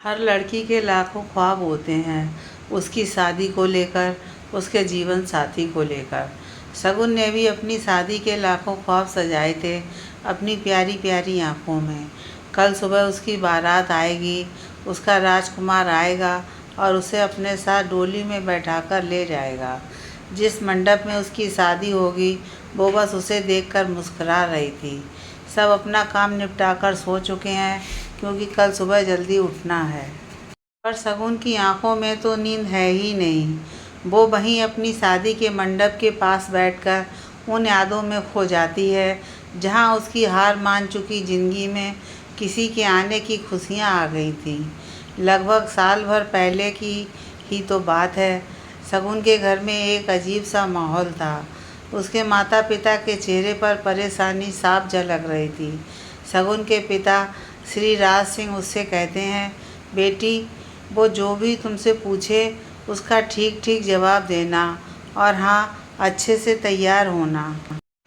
हर लड़की के लाखों ख्वाब होते हैं, उसकी शादी को लेकर, उसके जीवन साथी को लेकर। शगुन ने भी अपनी शादी के लाखों ख्वाब सजाए थे अपनी प्यारी प्यारी आँखों में। कल सुबह उसकी बारात आएगी, उसका राजकुमार आएगा और उसे अपने साथ डोली में बैठाकर ले जाएगा। जिस मंडप में उसकी शादी होगी, वो बस उसे देखकर मुस्कुरा रही थी। सब अपना काम निपटाकर सो चुके हैं क्योंकि कल सुबह जल्दी उठना है। पर शगुन की आंखों में तो नींद है ही नहीं। वो वहीं अपनी शादी के मंडप के पास बैठकर उन यादों में खो जाती है जहां उसकी हार मान चुकी जिंदगी में किसी के आने की खुशियां आ गई थीं। लगभग साल भर पहले की ही तो बात है। शगुन के घर में एक अजीब सा माहौल था। उसके माता पिता के चेहरे पर परेशानी साफ झलक रही थी। शगुन के पिता श्री राज सिंह उससे कहते हैं, बेटी, वो जो भी तुमसे पूछे उसका ठीक ठीक जवाब देना और हाँ, अच्छे से तैयार होना।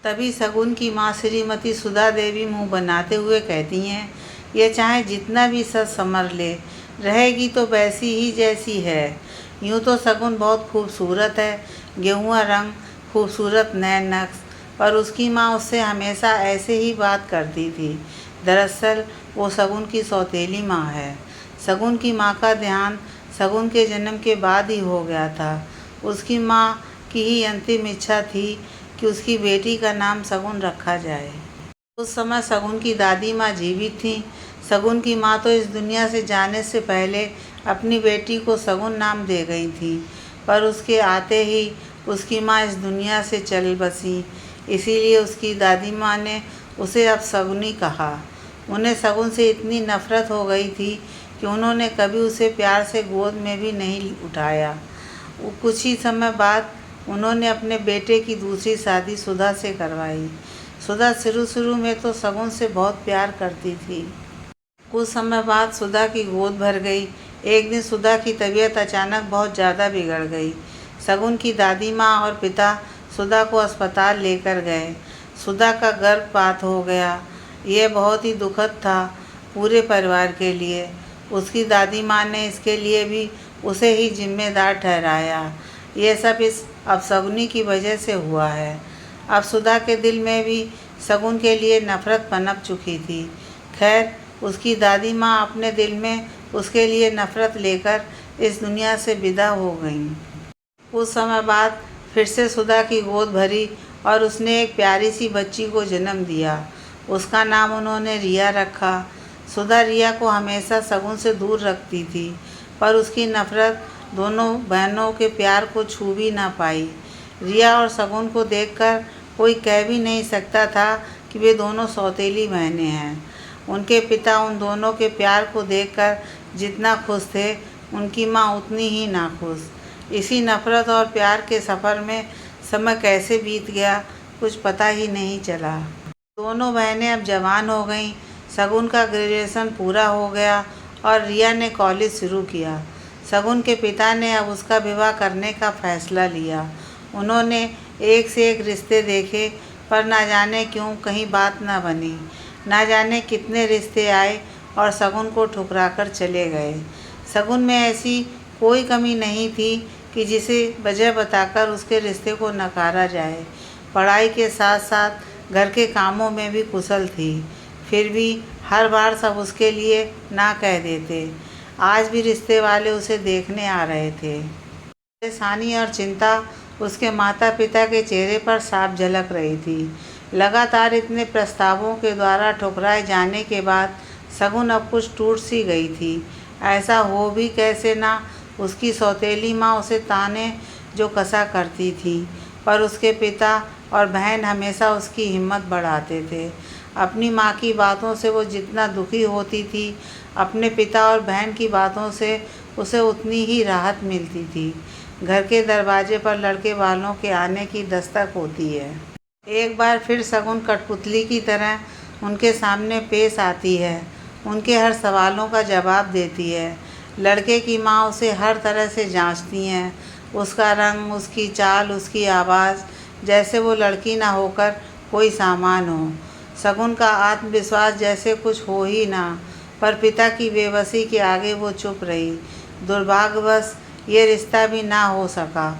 तभी शगुन की माँ श्रीमती सुधा देवी मुंह बनाते हुए कहती हैं, ये चाहे जितना भी सच समझ ले, रहेगी तो वैसी ही जैसी है। यूँ तो शगुन बहुत खूबसूरत है, गेहुआ रंग, खूबसूरत नैन नक्श, पर उसकी माँ उससे हमेशा ऐसे ही बात करती थी। दरअसल वो शगुन की सौतेली माँ है। शगुन की माँ का ध्यान शगुन के जन्म के बाद ही हो गया था। उसकी माँ की ही अंतिम इच्छा थी कि उसकी बेटी का नाम शगुन रखा जाए। उस समय शगुन की दादी माँ जीवित थीं। शगुन की माँ तो इस दुनिया से जाने से पहले अपनी बेटी को शगुन नाम दे गई थी, पर उसके आते ही उसकी माँ इस दुनिया से चल बसी। इसीलिए उसकी दादी माँ ने उसे अब शगुनी कहा। उन्हें शगुन से इतनी नफरत हो गई थी कि उन्होंने कभी उसे प्यार से गोद में भी नहीं उठाया। कुछ ही समय बाद उन्होंने अपने बेटे की दूसरी शादी सुधा से करवाई। सुधा शुरू में तो शगुन से बहुत प्यार करती थी। कुछ समय बाद सुधा की गोद भर गई। एक दिन सुधा की तबीयत अचानक बहुत ज़्यादा बिगड़ गई। शगुन की दादी माँ और पिता सुधा को अस्पताल लेकर गए। सुधा का गर्भपात हो गया। यह बहुत ही दुखद था पूरे परिवार के लिए। उसकी दादी माँ ने इसके लिए भी उसे ही जिम्मेदार ठहराया। यह सब इस अपशगुनी की वजह से हुआ है। अब सुधा के दिल में भी शगुन के लिए नफरत पनप चुकी थी। खैर, उसकी दादी माँ अपने दिल में उसके लिए नफरत लेकर इस दुनिया से विदा हो गईं। कुछ समय बाद फिर से सुधा की गोद भरी और उसने एक प्यारी सी बच्ची को जन्म दिया। उसका नाम उन्होंने रिया रखा। सुधा रिया को हमेशा शगुन से दूर रखती थी, पर उसकी नफरत दोनों बहनों के प्यार को छू भी ना पाई। रिया और शगुन को देखकर कोई कह भी नहीं सकता था कि वे दोनों सौतेली बहनें हैं। उनके पिता उन दोनों के प्यार को देखकर जितना खुश थे, उनकी माँ उतनी ही नाखुश। इसी नफरत और प्यार के सफ़र में समय कैसे बीत गया, कुछ पता ही नहीं चला। दोनों बहनें अब जवान हो गईं। शगुन का ग्रेजुएशन पूरा हो गया और रिया ने कॉलेज शुरू किया। शगुन के पिता ने अब उसका विवाह करने का फैसला लिया। उन्होंने एक से एक रिश्ते देखे, पर ना जाने क्यों कहीं बात ना बनी। ना जाने कितने रिश्ते आए और शगुन को ठुकराकर चले गए। शगुन में ऐसी कोई कमी नहीं थी कि जिसे वजह बताकर उसके रिश्ते को नकारा जाए। पढ़ाई के साथ साथ घर के कामों में भी कुशल थी। फिर भी हर बार सब उसके लिए ना कह देते। आज भी रिश्ते वाले उसे देखने आ रहे थे। परेशानी और चिंता उसके माता पिता के चेहरे पर साफ झलक रही थी। लगातार इतने प्रस्तावों के द्वारा ठुकराए जाने के बाद शगुन अब कुछ टूट सी गई थी। ऐसा हो भी कैसे ना, उसकी सौतेली माँ उसे ताने जो कसा करती थी, पर उसके पिता और बहन हमेशा उसकी हिम्मत बढ़ाते थे। अपनी माँ की बातों से वो जितना दुखी होती थी, अपने पिता और बहन की बातों से उसे उतनी ही राहत मिलती थी। घर के दरवाजे पर लड़के वालों के आने की दस्तक होती है। एक बार फिर शगुन कठपुतली की तरह उनके सामने पेश आती है। उनके हर सवालों का जवाब देती है। लड़के की माँ उसे हर तरह से जांचती हैं। उसका रंग, उसकी चाल, उसकी आवाज़, जैसे वो लड़की ना होकर कोई सामान हो। शगुन का आत्मविश्वास जैसे कुछ हो ही ना। पर पिता की बेबसी के आगे वो चुप रही। दुर्भाग्यवश ये रिश्ता भी ना हो सका।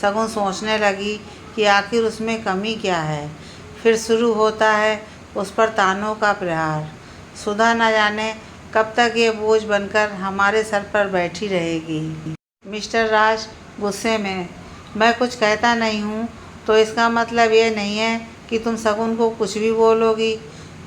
शगुन सोचने लगी कि आखिर उसमें कमी क्या है। फिर शुरू होता है उस पर तानों का प्रहार। सुधा न जाने कब तक ये बोझ बनकर हमारे सर पर बैठी रहेगी। मिस्टर राज गुस्से में, मैं कुछ कहता नहीं हूँ तो इसका मतलब ये नहीं है कि तुम शगुन को कुछ भी बोलोगी।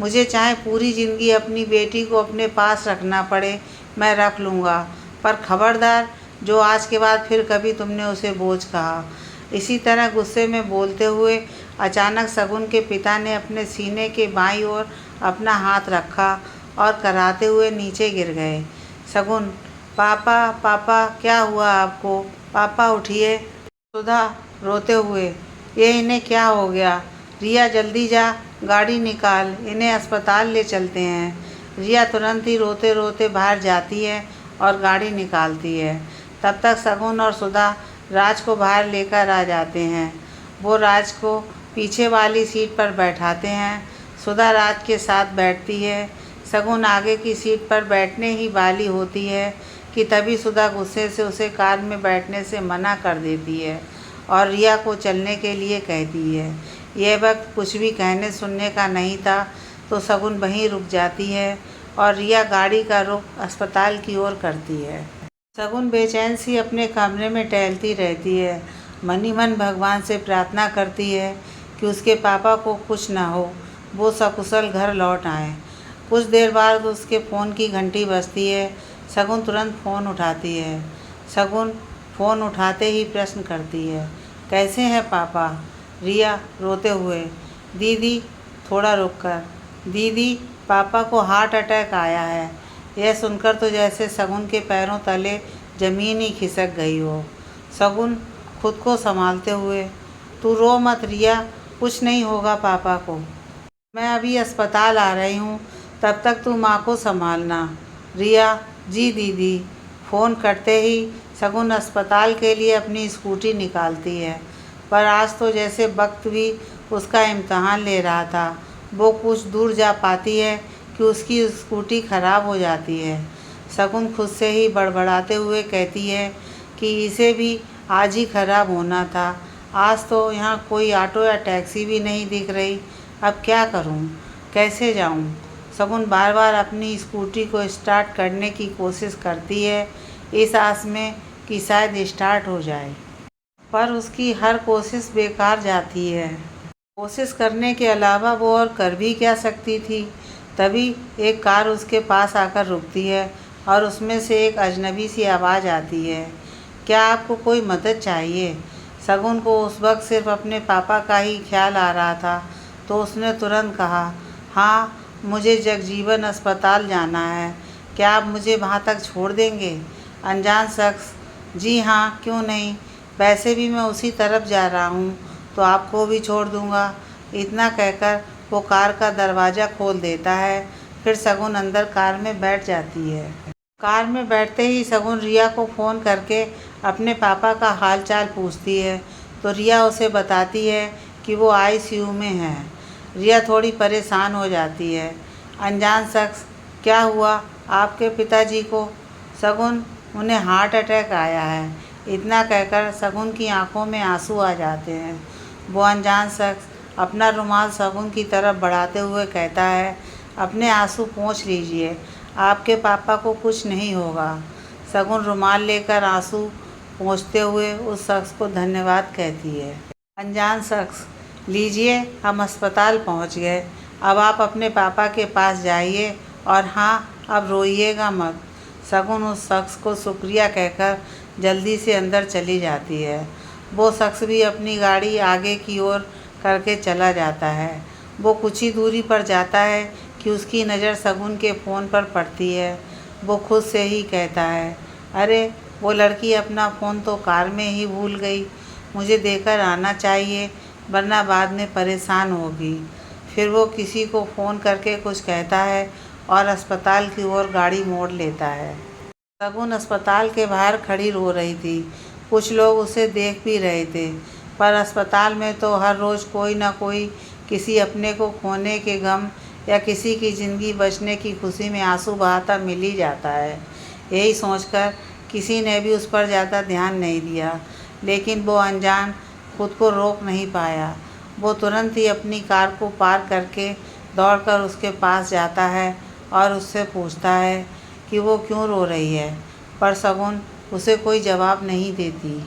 मुझे चाहे पूरी ज़िंदगी अपनी बेटी को अपने पास रखना पड़े, मैं रख लूँगा, पर खबरदार जो आज के बाद फिर कभी तुमने उसे बोझ कहा। इसी तरह गुस्से में बोलते हुए अचानक शगुन के पिता ने अपने सीने के बाईं ओर अपना हाथ रखा और कराते हुए नीचे गिर गए। शगुन, पापा पापा, क्या हुआ आपको? पापा उठिए। सुधा रोते हुए, ये इन्हें क्या हो गया? रिया जल्दी जा, गाड़ी निकाल, इन्हें अस्पताल ले चलते हैं। रिया तुरंत ही रोते रोते बाहर जाती है और गाड़ी निकालती है। तब तक शगुन और सुधा राज को बाहर लेकर आ जाते हैं। वो राज को पीछे वाली सीट पर बैठाते हैं। सुधा राज के साथ बैठती है। शगुन आगे की सीट पर बैठने ही वाली होती है कि तभी सुधा गुस्से से उसे कार में बैठने से मना कर देती है और रिया को चलने के लिए कहती है। यह वक्त कुछ भी कहने सुनने का नहीं था तो शगुन वहीं रुक जाती है और रिया गाड़ी का रुख अस्पताल की ओर करती है। शगुन बेचैन सी अपने कमरे में टहलती रहती है। मन ही मन भगवान से प्रार्थना करती है कि उसके पापा को कुछ ना हो, वो सकुशल घर लौट आए। कुछ देर बाद उसके फ़ोन की घंटी बजती है। शगुन तुरंत फ़ोन उठाती है। शगुन फ़ोन उठाते ही प्रश्न करती है, कैसे हैं पापा? रिया रोते हुए, दीदी थोड़ा रुककर, दीदी पापा को हार्ट अटैक आया है। यह सुनकर तो जैसे शगुन के पैरों तले ज़मीन ही खिसक गई हो। शगुन खुद को संभालते हुए, तू रो मत रिया, कुछ नहीं होगा पापा को। मैं अभी अस्पताल आ रही हूँ, तब तक तू माँ को संभालना। रिया, जी दीदी। फ़ोन करते ही शगुन अस्पताल के लिए अपनी स्कूटी निकालती है, पर आज तो जैसे वक्त भी उसका इम्तहान ले रहा था। वो कुछ दूर जा पाती है कि उसकी स्कूटी ख़राब हो जाती है। शगुन खुद से ही बड़बड़ाते हुए कहती है कि इसे भी आज ही ख़राब होना था। आज तो यहाँ कोई ऑटो या टैक्सी भी नहीं दिख रही। अब क्या करूँ, कैसे जाऊँ? शगुन बार बार अपनी स्कूटी को स्टार्ट करने की कोशिश करती है, इस आस में कि शायद स्टार्ट हो जाए, पर उसकी हर कोशिश बेकार जाती है। कोशिश करने के अलावा वो और कर भी क्या सकती थी। तभी एक कार उसके पास आकर रुकती है और उसमें से एक अजनबी सी आवाज़ आती है, क्या आपको कोई मदद चाहिए? शगुन को उस वक्त सिर्फ अपने पापा का ही ख्याल आ रहा था, तो उसने तुरंत कहा, हाँ, मुझे जगजीवन अस्पताल जाना है, क्या आप मुझे वहाँ तक छोड़ देंगे? अनजान शख्स, जी हाँ, क्यों नहीं, वैसे भी मैं उसी तरफ जा रहा हूँ, तो आपको भी छोड़ दूँगा। इतना कहकर वो कार का दरवाज़ा खोल देता है। फिर शगुन अंदर कार में बैठ जाती है। कार में बैठते ही शगुन रिया को फ़ोन करके अपने पापा का हाल चाल पूछती है, तो रिया उसे बताती है कि वो आईसीयू में है। रिया थोड़ी परेशान हो जाती है। अनजान शख्स, क्या हुआ आपके पिताजी को? शगुन, उन्हें हार्ट अटैक आया है। इतना कहकर शगुन की आंखों में आंसू आ जाते हैं। वो अनजान शख्स अपना रुमाल शगुन की तरफ बढ़ाते हुए कहता है, अपने आंसू पोंछ लीजिए, आपके पापा को कुछ नहीं होगा। शगुन रुमाल लेकर आंसू पोंछते हुए उस शख्स को धन्यवाद कहती है। अनजान शख्स, लीजिए, हम अस्पताल पहुंच गए, अब आप अपने पापा के पास जाइए और हाँ, अब रोइएगा मत। शगुन उस शख्स को शुक्रिया कहकर जल्दी से अंदर चली जाती है। वो शख्स भी अपनी गाड़ी आगे की ओर करके चला जाता है। वो कुछ ही दूरी पर जाता है कि उसकी नज़र शगुन के फ़ोन पर पड़ती है। वो खुद से ही कहता है, अरे वो लड़की अपना फ़ोन तो कार में ही भूल गई, मुझे देकर आना चाहिए, वरना बाद में परेशान होगी। फिर वो किसी को फ़ोन करके कुछ कहता है और अस्पताल की ओर गाड़ी मोड़ लेता है। शगुन अस्पताल के बाहर खड़ी रो रही थी। कुछ लोग उसे देख भी रहे थे, पर अस्पताल में तो हर रोज़ कोई ना कोई किसी अपने को खोने के गम या किसी की ज़िंदगी बचने की खुशी में आंसू बहाता मिल ही जाता है। यही सोचकर किसी ने भी उस पर ज़्यादा ध्यान नहीं दिया, लेकिन वो अनजान खुद को रोक नहीं पाया। वो तुरंत ही अपनी कार को पार करके दौड़कर उसके पास जाता है और उससे पूछता है कि वो क्यों रो रही है, पर शगुन उसे कोई जवाब नहीं देती।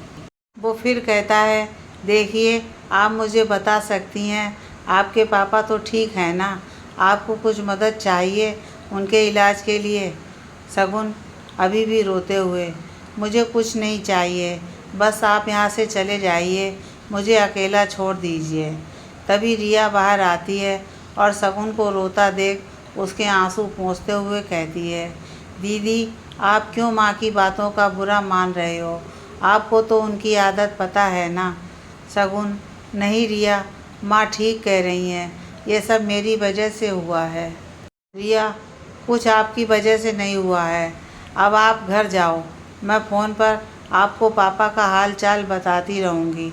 वो फिर कहता है, देखिए, आप मुझे बता सकती हैं, आपके पापा तो ठीक हैं ना? आपको कुछ मदद चाहिए उनके इलाज के लिए? शगुन अभी भी रोते हुए, मुझे कुछ नहीं चाहिए, बस आप यहाँ से चले जाइए, मुझे अकेला छोड़ दीजिए। तभी रिया बाहर आती है और शगुन को रोता देख उसके आंसू पोंछते हुए कहती है, दीदी, आप क्यों माँ की बातों का बुरा मान रहे हो? आपको तो उनकी आदत पता है ना? शगुन, नहीं रिया, माँ ठीक कह रही हैं, ये सब मेरी वजह से हुआ है। रिया, कुछ आपकी वजह से नहीं हुआ है। अब आप घर जाओ, मैं फ़ोन पर आपको पापा का हाल चाल बताती रहूँगी।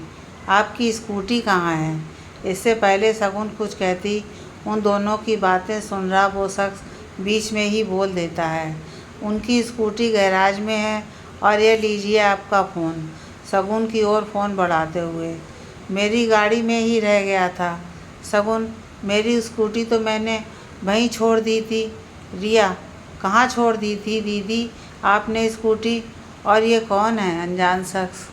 आपकी स्कूटी कहाँ है? इससे पहले शगुन कुछ कहती, उन दोनों की बातें सुन रहा वो शख्स बीच में ही बोल देता है, उनकी स्कूटी गैराज में है और ये लीजिए आपका फ़ोन। शगुन की ओर फ़ोन बढ़ाते हुए, मेरी गाड़ी में ही रह गया था। शगुन, मेरी स्कूटी तो मैंने वहीं छोड़ दी थी। रिया, कहाँ छोड़ दी थी दीदी आपने स्कूटी? और ये कौन है अनजान शख्स?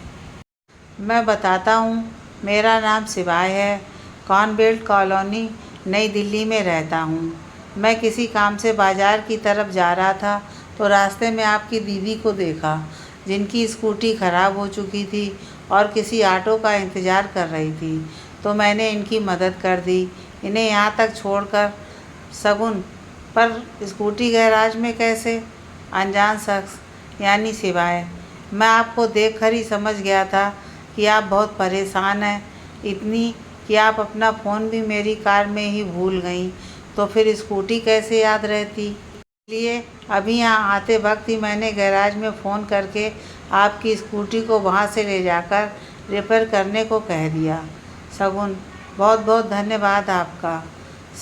मैं बताता हूँ, मेरा नाम शिवाय है, कॉन्वेंट कॉलोनी नई दिल्ली में रहता हूँ। मैं किसी काम से बाज़ार की तरफ जा रहा था तो रास्ते में आपकी दीदी को देखा, जिनकी स्कूटी ख़राब हो चुकी थी और किसी ऑटो का इंतज़ार कर रही थी, तो मैंने इनकी मदद कर दी, इन्हें यहाँ तक छोड़कर। शगुन, पर स्कूटी गैराज में कैसे? अनजान शख्स, यानी शिवाय, मैं आपको देखकर ही समझ गया था कि आप बहुत परेशान हैं, इतनी कि आप अपना फ़ोन भी मेरी कार में ही भूल गईं, तो फिर स्कूटी कैसे याद रहती? इसलिए अभी यहाँ आते वक्त ही मैंने गैराज में फ़ोन करके आपकी स्कूटी को वहाँ से ले जाकर रिपेयर करने को कह दिया। शगुन, बहुत बहुत धन्यवाद आपका।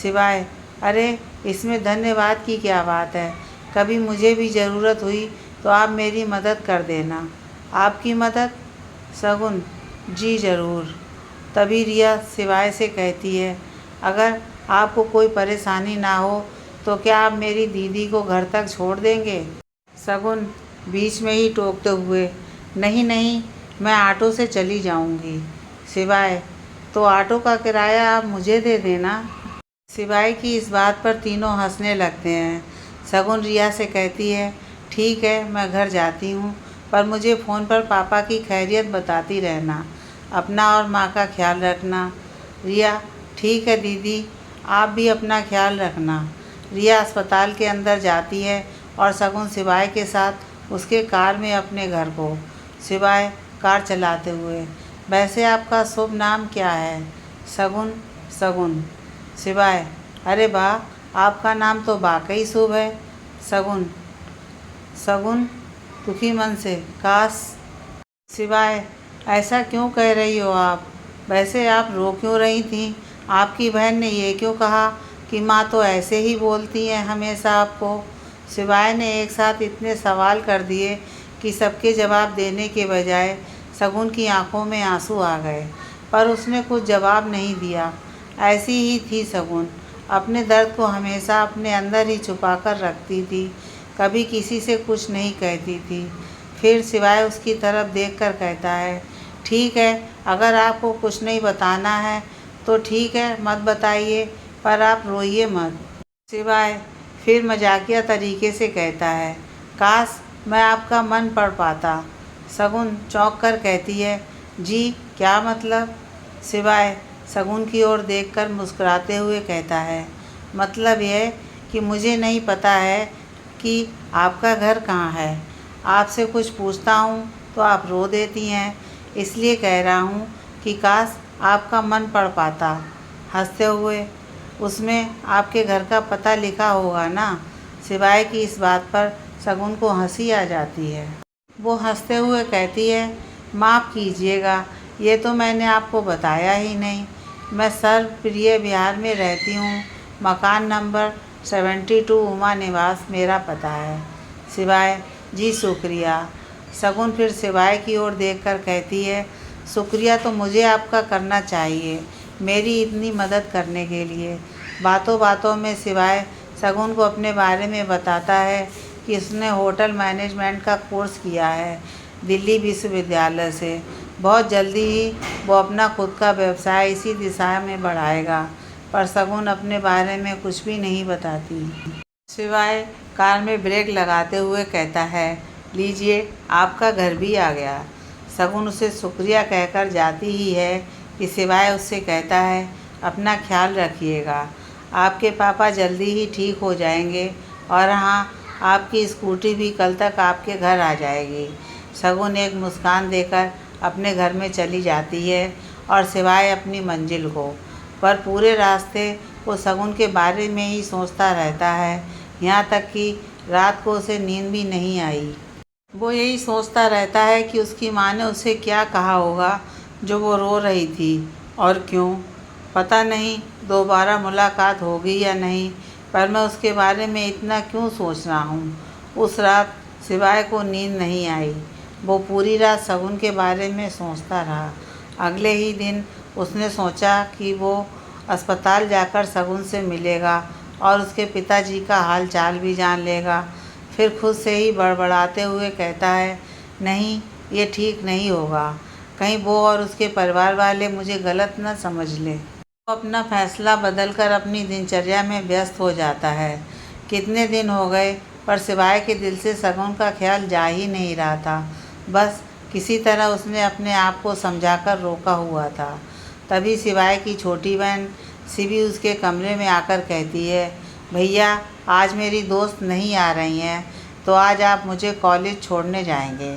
शिवाय, अरे इसमें धन्यवाद की क्या बात है, कभी मुझे भी ज़रूरत हुई तो आप मेरी मदद कर देना। आपकी मदद? शगुन, जी ज़रूर। तभी रिया शिवाय से कहती है, अगर आपको कोई परेशानी ना हो तो क्या आप मेरी दीदी को घर तक छोड़ देंगे? शगुन बीच में ही टोकते हुए, नहीं नहीं, मैं ऑटो से चली जाऊंगी। शिवाय, तो ऑटो का किराया आप मुझे दे देना। शिवाय की इस बात पर तीनों हंसने लगते हैं। शगुन रिया से कहती है, ठीक है, मैं घर जाती हूँ, पर मुझे फ़ोन पर पापा की खैरियत बताती रहना, अपना और माँ का ख्याल रखना। रिया, ठीक है दीदी, आप भी अपना ख्याल रखना। रिया अस्पताल के अंदर जाती है और शगुन शिवाय के साथ उसके कार में अपने घर को। शिवाय कार चलाते हुए, वैसे आपका शुभ नाम क्या है? शगुन, शगुन। शिवाय, अरे वाह, आपका नाम तो वाकई शुभ है। शगुन, शगुन दुखी मन से, काश। शिवाय, ऐसा क्यों कह रही हो आप? वैसे आप रो क्यों रही थीं? आपकी बहन ने ये क्यों कहा कि माँ तो ऐसे ही बोलती हैं हमेशा आपको? शिवाय ने एक साथ इतने सवाल कर दिए कि सबके जवाब देने के बजाय शगुन की आंखों में आंसू आ गए, पर उसने कुछ जवाब नहीं दिया। ऐसी ही थी शगुन, अपने दर्द को हमेशा अपने अंदर ही छुपा कर रखती थी, कभी किसी से कुछ नहीं कहती थी। फिर शिवाय उसकी तरफ देखकर कहता है, ठीक है, अगर आपको कुछ नहीं बताना है तो ठीक है, मत बताइए, पर आप रोइए मत। शिवाय फिर मजाकिया तरीके से कहता है, काश मैं आपका मन पढ़ पाता। शगुन चौंक कर कहती है, जी क्या मतलब? शिवाय शगुन की ओर देखकर मुस्कुराते हुए कहता है, मतलब यह कि मुझे नहीं पता है कि आपका घर कहाँ है। आपसे कुछ पूछता हूँ तो आप रो देती हैं, इसलिए कह रहा हूँ कि काश आपका मन पढ़ पाता। हंसते हुए, उसमें आपके घर का पता लिखा होगा ना? शिवाय की इस बात पर शगुन को हंसी आ जाती है। वो हंसते हुए कहती है, माफ़ कीजिएगा, ये तो मैंने आपको बताया ही नहीं। मैं सर्वप्रिय बिहार में रहती हूँ, मकान नंबर 72 उमा निवास मेरा पता है। सिवाय, जी शुक्रिया। शगुन फिर सिवाय की ओर देखकर कहती है, शुक्रिया तो मुझे आपका करना चाहिए मेरी इतनी मदद करने के लिए। बातों बातों में सिवाय शगुन को अपने बारे में बताता है कि उसने होटल मैनेजमेंट का कोर्स किया है दिल्ली विश्वविद्यालय से। बहुत जल्दी ही वो अपना खुद का व्यवसाय इसी दिशा में बढ़ाएगा, पर शगुन अपने बारे में कुछ भी नहीं बताती। सिवाय कार में ब्रेक लगाते हुए कहता है, लीजिए आपका घर भी आ गया। शगुन उसे शुक्रिया कहकर जाती ही है कि सिवाय उससे कहता है, अपना ख्याल रखिएगा, आपके पापा जल्दी ही ठीक हो जाएंगे और हाँ, आपकी स्कूटी भी कल तक आपके घर आ जाएगी। शगुन एक मुस्कान देकर अपने घर में चली जाती है और सिवाय अपनी मंजिल को। पर पूरे रास्ते वो शगुन के बारे में ही सोचता रहता है, यहाँ तक कि रात को उसे नींद भी नहीं आई। वो यही सोचता रहता है कि उसकी माँ ने उसे क्या कहा होगा जो वो रो रही थी, और क्यों। पता नहीं दोबारा मुलाकात होगी या नहीं, पर मैं उसके बारे में इतना क्यों सोच रहा हूँ। उस रात सिवाय को नींद नहीं आई। वो पूरी रात शगुन के बारे में सोचता रहा। अगले ही दिन उसने सोचा कि वो अस्पताल जाकर शगुन से मिलेगा और उसके पिताजी का हाल चाल भी जान लेगा। फिर खुद से ही बड़बड़ाते हुए कहता है, नहीं, ये ठीक नहीं होगा, कहीं वो और उसके परिवार वाले मुझे गलत न समझ लें। वो अपना फैसला बदलकर अपनी दिनचर्या में व्यस्त हो जाता है। कितने दिन हो गए, पर सिवाय के दिल से शगुन का ख्याल जा ही नहीं रहा था। बस किसी तरह उसने अपने आप को समझाकर रोका हुआ था। तभी सिवाय की छोटी बहन शिवी उसके कमरे में आकर कहती है, भैया आज मेरी दोस्त नहीं आ रही हैं, तो आज आप मुझे कॉलेज छोड़ने जाएंगे।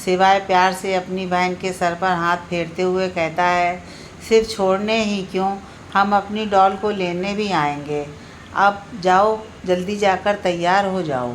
सिवाय प्यार से अपनी बहन के सर पर हाथ फेरते हुए कहता है, सिर्फ छोड़ने ही क्यों, हम अपनी डॉल को लेने भी आएंगे। अब जाओ, जल्दी जाकर तैयार हो जाओ।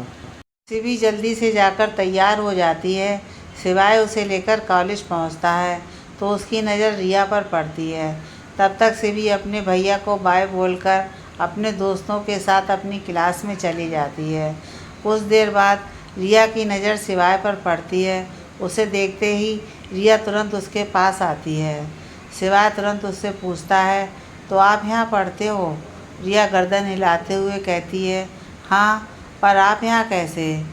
शिवी जल्दी से जाकर तैयार हो जाती है। सिवाय उसे लेकर कॉलेज पहुंचता है तो उसकी नज़र रिया पर पड़ती है। तब तक शिवी अपने भैया को बाय बोलकर अपने दोस्तों के साथ अपनी क्लास में चली जाती है। कुछ देर बाद रिया की नज़र सिवाय पर पड़ती है। उसे देखते ही रिया तुरंत उसके पास आती है। सिवाय तुरंत उससे पूछता है, तो आप यहाँ पढ़ते हो? रिया गर्दन हिलाते हुए कहती है, हाँ, पर आप यहाँ कैसे?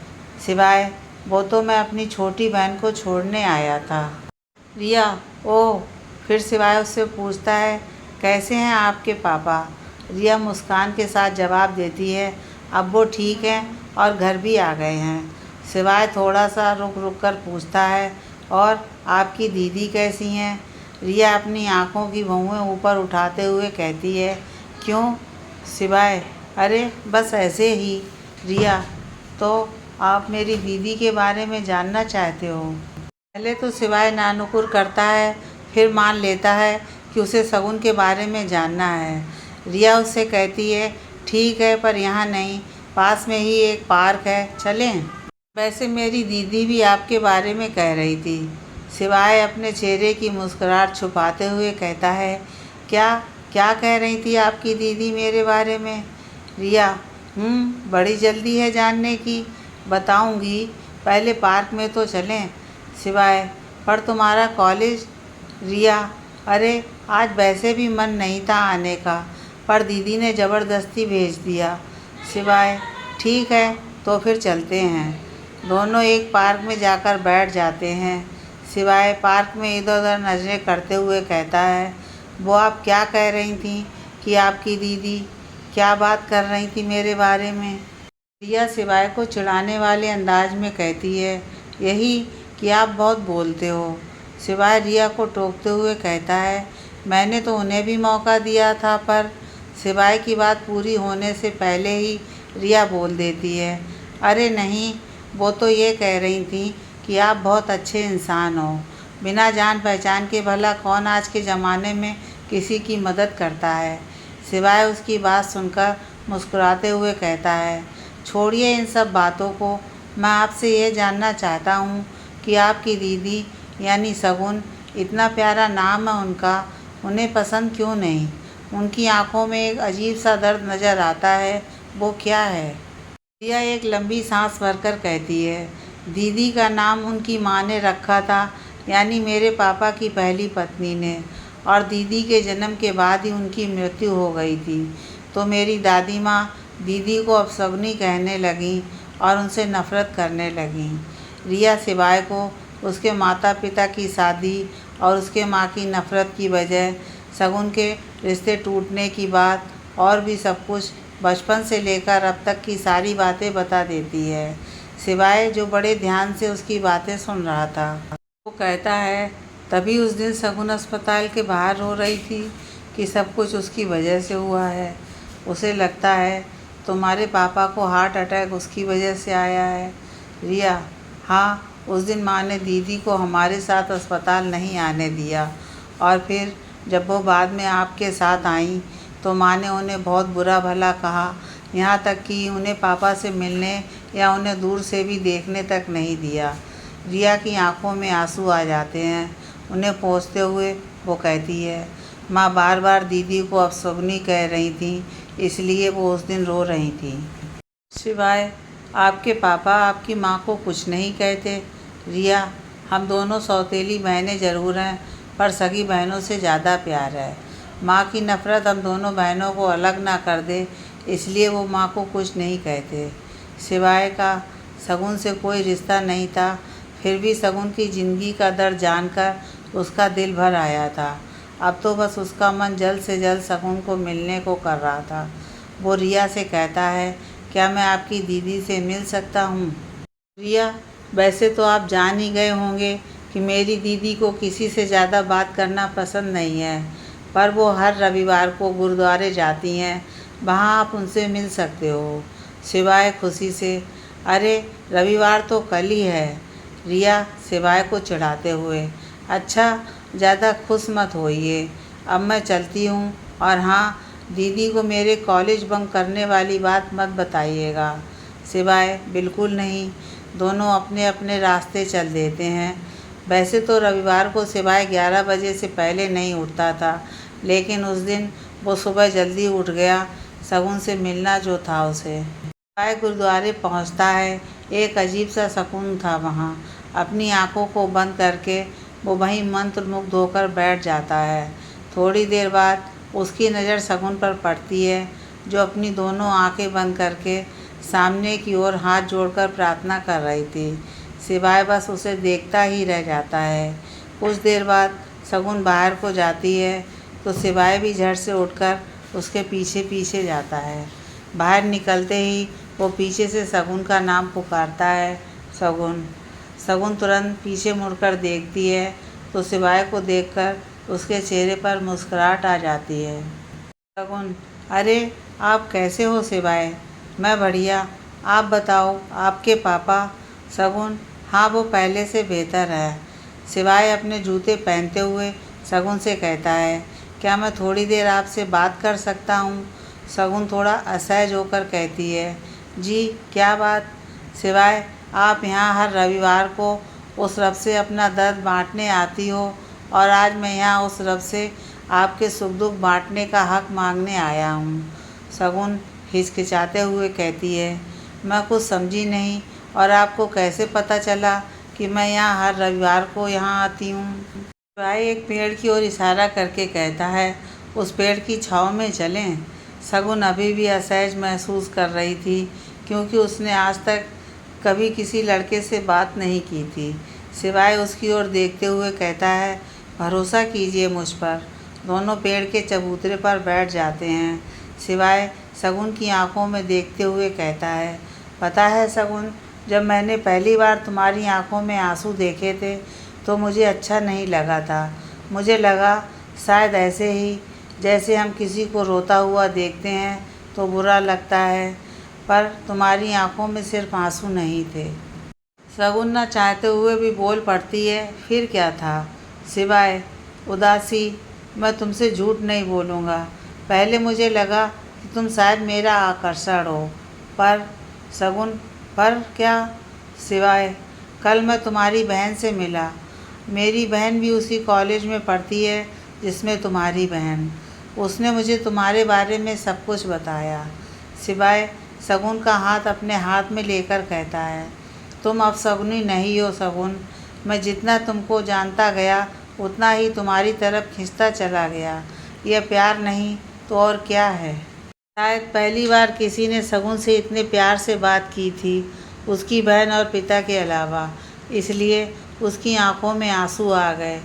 सिवाय, वो तो मैं अपनी छोटी बहन को छोड़ने आया था। रिया, ओह। फिर सिवाय उससे पूछता है, कैसे हैं आपके पापा? रिया मुस्कान के साथ जवाब देती है, अब वो ठीक हैं और घर भी आ गए हैं। सिवाय थोड़ा सा रुक रुक कर पूछता है, और आपकी दीदी कैसी हैं? रिया अपनी आँखों की भौहें ऊपर उठाते हुए कहती है, क्यों? सिवाय, अरे बस ऐसे ही। रिया, तो आप मेरी दीदी के बारे में जानना चाहते हो? पहले तो सिवाय नानुकुर करता है, फिर मान लेता है कि उसे शगुन के बारे में जानना है। रिया उससे कहती है, ठीक है, पर यहाँ नहीं, पास में ही एक पार्क है, चलें? वैसे मेरी दीदी भी आपके बारे में कह रही थी। सिवाय अपने चेहरे की मुस्कुराहट छुपाते हुए कहता है, क्या क्या कह रही थी आपकी दीदी मेरे बारे में? रिया, बड़ी जल्दी है जानने की, बताऊंगी, पहले पार्क में तो चलें। सिवाय, पर तुम्हारा कॉलेज? रिया, अरे आज वैसे भी मन नहीं था आने का, पर दीदी ने ज़बरदस्ती भेज दिया। सिवाय, ठीक है, तो फिर चलते हैं। दोनों एक पार्क में जाकर बैठ जाते हैं। सिवाय पार्क में इधर उधर नज़रें करते हुए कहता है, वो आप क्या कह रही थी कि आपकी दीदी क्या बात कर रही थी मेरे बारे में? रिया सिवाय को चिढ़ाने वाले अंदाज में कहती है, यही कि आप बहुत बोलते हो। सिवाय रिया को टोकते हुए कहता है, मैंने तो उन्हें भी मौका दिया था, पर सिवाय की बात पूरी होने से पहले ही रिया बोल देती है, अरे नहीं, वो तो ये कह रही थी कि आप बहुत अच्छे इंसान हो। बिना जान पहचान के भला कौन आज के ज़माने में किसी की मदद करता है? सिवाय उसकी बात सुनकर मुस्कुराते हुए कहता है, छोड़िए इन सब बातों को, मैं आपसे ये जानना चाहता हूँ कि आपकी दीदी यानी शगुन, इतना प्यारा नाम है उनका, उन्हें पसंद क्यों नहीं? उनकी आंखों में एक अजीब सा दर्द नज़र आता है। वो क्या है? रिया एक लंबी सांस भरकर कहती है, दीदी का नाम उनकी माँ ने रखा था, यानी मेरे पापा की पहली पत्नी ने। और दीदी के जन्म के बाद ही उनकी मृत्यु हो गई थी। तो मेरी दादी माँ दीदी को अपशगुनी कहने लगीं और उनसे नफ़रत करने लगीं। रिया सिवाय को उसके माता पिता की शादी और उसके माँ की नफ़रत की वजह, शगुन के रिश्ते टूटने की बात और भी सब कुछ बचपन से लेकर अब तक की सारी बातें बता देती है, सिवाय जो बड़े ध्यान से उसकी बातें सुन रहा था। वो कहता है, तभी उस दिन शगुन अस्पताल के बाहर रो रही थी कि सब कुछ उसकी वजह से हुआ है। उसे लगता है तुम्हारे पापा को हार्ट अटैक उसकी वजह से आया है। रिया, हाँ, उस दिन माँ ने दीदी को हमारे साथ अस्पताल नहीं आने दिया और फिर जब वो बाद में आपके साथ आईं तो माँ ने उन्हें बहुत बुरा भला कहा, यहाँ तक कि उन्हें पापा से मिलने या उन्हें दूर से भी देखने तक नहीं दिया। रिया की आंखों में आंसू आ जाते हैं। उन्हें पोंछते हुए वो कहती है, माँ बार बार दीदी को अपशगुनी कह रही थी, इसलिए वो उस दिन रो रही थी। सिवाय आपके पापा आपकी माँ को कुछ नहीं कहते। रिया, हम दोनों सौतेली बहनें ज़रूर हैं, पर सगी बहनों से ज़्यादा प्यार है। माँ की नफ़रत हम दोनों बहनों को अलग ना कर दे, इसलिए वो माँ को कुछ नहीं कहते। सिवाय का शगुन से कोई रिश्ता नहीं था, फिर भी शगुन की ज़िंदगी का दर्द जानकर उसका दिल भर आया था। अब तो बस उसका मन जल्द से जल्द शगुन को मिलने को कर रहा था। वो रिया से कहता है, क्या मैं आपकी दीदी से मिल सकता हूँ? रिया, वैसे तो आप जान ही गए होंगे कि मेरी दीदी को किसी से ज़्यादा बात करना पसंद नहीं है, पर वो हर रविवार को गुरुद्वारे जाती हैं, वहाँ आप उनसे मिल सकते हो। सिवाय खुशी से, अरे रविवार तो कल ही है। रिया सिवाय को चिढ़ाते हुए, अच्छा ज़्यादा खुश मत होइए, अब मैं चलती हूँ। और हाँ, दीदी को मेरे कॉलेज बंक करने वाली बात मत बताइएगा। सिवाय, बिल्कुल नहीं। दोनों अपने अपने रास्ते चल देते हैं। वैसे तो रविवार को सिवाय 11 बजे से पहले नहीं उठता था, लेकिन उस दिन वो सुबह जल्दी उठ गया, शगुन से मिलना जो था उसे। सिवाय गुरुद्वारे पहुंचता है। एक अजीब सा सुकून था वहाँ। अपनी आंखों को बंद करके वो वहीं मंत्रमुग्ध होकर बैठ जाता है। थोड़ी देर बाद उसकी नज़र शगुन पर पड़ती है, जो अपनी दोनों आंखें बंद करके सामने की ओर हाथ जोड़कर प्रार्थना कर रही थी। सिवाय बस उसे देखता ही रह जाता है। कुछ देर बाद शगुन बाहर को जाती है तो सिवाय भी झट से उठकर उसके पीछे पीछे जाता है। बाहर निकलते ही वो पीछे से शगुन का नाम पुकारता है, शगुन। शगुन तुरंत पीछे मुड़कर देखती है तो सिवाय को देखकर उसके चेहरे पर मुस्कुराहट आ जाती है। शगुन, अरे आप कैसे हो सिवाय? मैं बढ़िया, आप बताओ आपके पापा? शगुन, हाँ वो पहले से बेहतर है। सिवाय अपने जूते पहनते हुए शगुन से कहता है, क्या मैं थोड़ी देर आपसे बात कर सकता हूँ? शगुन थोड़ा असहज होकर कहती है, जी क्या बात? सिवाय, आप यहाँ हर रविवार को उस रब से अपना दर्द बांटने आती हो और आज मैं यहाँ उस रब से आपके सुख दुख बांटने का हक मांगने आया हूँ। शगुन हिचकिचाते हुए कहती है, मैं कुछ समझी नहीं और आपको कैसे पता चला कि मैं यहाँ हर रविवार को यहाँ आती हूँ? सिवाय एक पेड़ की ओर इशारा करके कहता है, उस पेड़ की छाँव में चलें। शगुन अभी भी असहज महसूस कर रही थी, क्योंकि उसने आज तक कभी किसी लड़के से बात नहीं की थी। सिवाय उसकी ओर देखते हुए कहता है, भरोसा कीजिए मुझ पर। दोनों पेड़ के चबूतरे पर बैठ जाते हैं। सिवाय शगुन की आंखों में देखते हुए कहता है, पता है शगुन, जब मैंने पहली बार तुम्हारी आंखों में आंसू देखे थे तो मुझे अच्छा नहीं लगा था। मुझे लगा शायद ऐसे ही जैसे हम किसी को रोता हुआ देखते हैं तो बुरा लगता है, पर तुम्हारी आंखों में सिर्फ आंसू नहीं थे। शगुन न चाहते हुए भी बोल पड़ती है, फिर क्या था? सिवाय, उदासी, मैं तुमसे झूठ नहीं बोलूँगा। पहले मुझे लगा कि तुम शायद मेरा आकर्षण हो, पर शगुन, पर क्या? सिवाय, कल मैं तुम्हारी बहन से मिला। मेरी बहन भी उसी कॉलेज में पढ़ती है जिसमें तुम्हारी बहन। उसने मुझे तुम्हारे बारे में सब कुछ बताया। सिवाय शगुन का हाथ अपने हाथ में लेकर कहता है, तुम अपशगुनी नहीं हो शगुन। मैं जितना तुमको जानता गया उतना ही तुम्हारी तरफ खिंचता चला गया। यह प्यार नहीं तो और क्या है। शायद पहली बार किसी ने शगुन से इतने प्यार से बात की थी, उसकी बहन और पिता के अलावा। इसलिए उसकी आंखों में आंसू आ गए।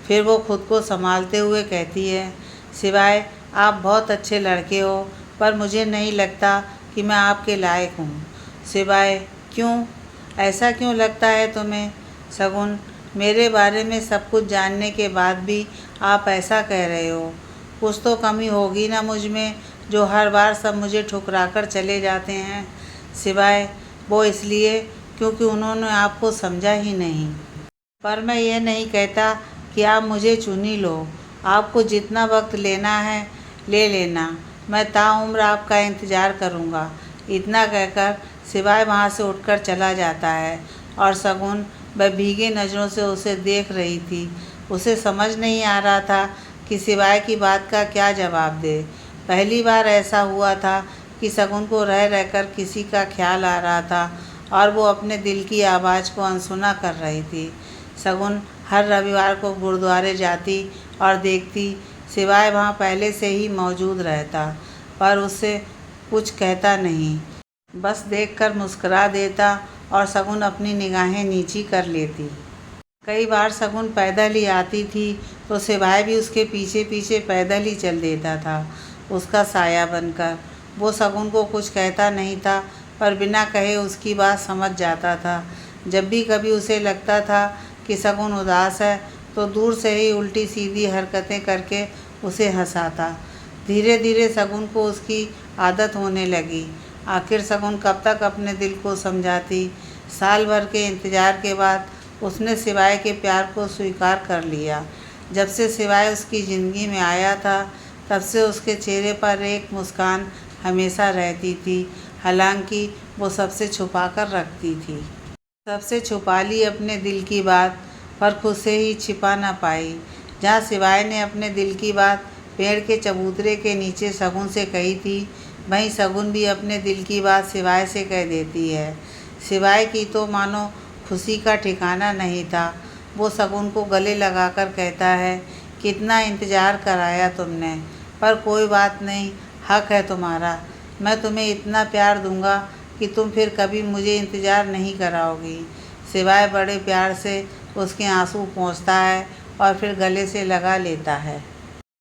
फिर वो खुद को संभालते हुए कहती है, सिवाय आप बहुत अच्छे लड़के हो, पर मुझे नहीं लगता कि मैं आपके लायक हूँ। सिवाय क्यों? ऐसा क्यों लगता है तुम्हें? शगुन, मेरे बारे में सब कुछ जानने के बाद भी आप ऐसा कह रहे हो। कुछ तो कमी होगी ना मुझ में, जो हर बार सब मुझे ठुकरा कर चले जाते हैं। सिवाय वो इसलिए क्योंकि उन्होंने आपको समझा ही नहीं। पर मैं ये नहीं कहता कि आप मुझे चुन ही लो। आपको जितना वक्त लेना है ले लेना, मैं ताउम्र आपका इंतज़ार करूँगा। इतना कहकर सिवाय वहाँ से उठकर चला जाता है और शगुन वह भीगे नज़रों से उसे देख रही थी। उसे समझ नहीं आ रहा था कि सिवाय की बात का क्या जवाब दे। पहली बार ऐसा हुआ था कि शगुन को रह रहकर किसी का ख्याल आ रहा था और वो अपने दिल की आवाज़ को अनसुना कर रही थी। शगुन हर रविवार को गुरुद्वारे जाती और देखती सिवाय वहाँ पहले से ही मौजूद रहता, पर उससे कुछ कहता नहीं, बस देखकर मुस्कुरा देता और शगुन अपनी निगाहें नीची कर लेती। कई बार शगुन पैदल ही आती थी तो सिवाय भी उसके पीछे पीछे पैदल ही चल देता था, उसका साया बनकर। वो शगुन को कुछ कहता नहीं था, पर बिना कहे उसकी बात समझ जाता था। जब भी कभी उसे लगता था कि शगुन उदास है तो दूर से ही उल्टी सीधी हरकतें करके उसे हंसाता। धीरे धीरे शगुन को उसकी आदत होने लगी। आखिर शगुन कब तक अपने दिल को समझाती। साल भर के इंतज़ार के बाद उसने सिवाय के प्यार को स्वीकार कर लिया। जब से सिवाय उसकी ज़िंदगी में आया था तब से उसके चेहरे पर एक मुस्कान हमेशा रहती थी, हालांकि वो सबसे छुपा कर रखती थी। सबसे छुपा ली अपने दिल की बात, पर खुद से ही छिपा ना पाई। जहाँ सिवाय ने अपने दिल की बात पेड़ के चबूतरे के नीचे शगुन से कही थी, वहीं शगुन भी अपने दिल की बात सिवाय से कह देती है। सिवाय की तो मानो खुशी का ठिकाना नहीं था। वो शगुन को गले लगाकर कहता है, कितना इंतज़ार कराया तुमने, पर कोई बात नहीं, हक है तुम्हारा। मैं तुम्हें इतना प्यार दूंगा कि तुम फिर कभी मुझे इंतज़ार नहीं कराओगी। सिवाय बड़े प्यार से उसके आंसू पोंछता है और फिर गले से लगा लेता है।